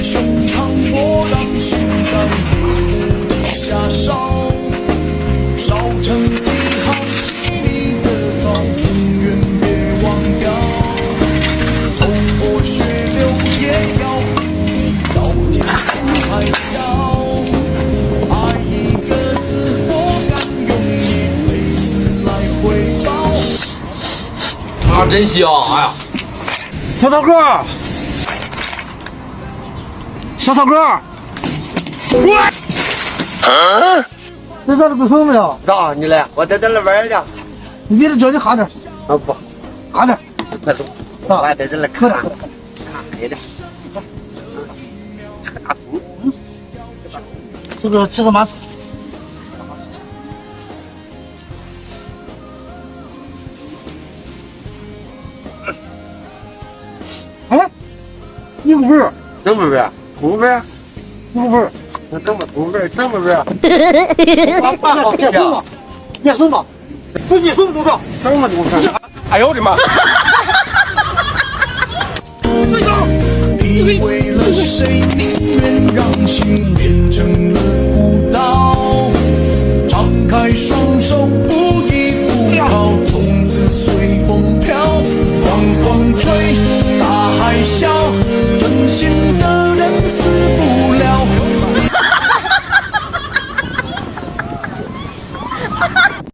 胸膛，我让心在烈日下烧，烧成几行几里的刀，永远别忘掉。头破血流也要与你到天涯海角。爱一个字，我敢用一辈子来回报。啊，真香！哎呀，小涛哥。小涛哥，在这里不受不了。咋你来？我在这里玩呢。你这脚就哈点。啊不，哈点。快走。我还在这里看。快点。吃个大葱。是不是吃个馒头？哎，有味儿。什么味儿？葱味儿？有味儿。那怎么葱味儿？什么味儿？别送嘛，别送嘛，自己送不着。什么东西？哎呦我的妈！你为了谁宁愿让心变成了孤岛？敞开双手，不依不靠，从此随风飘。狂风吹，大海啸，真心的人死不了。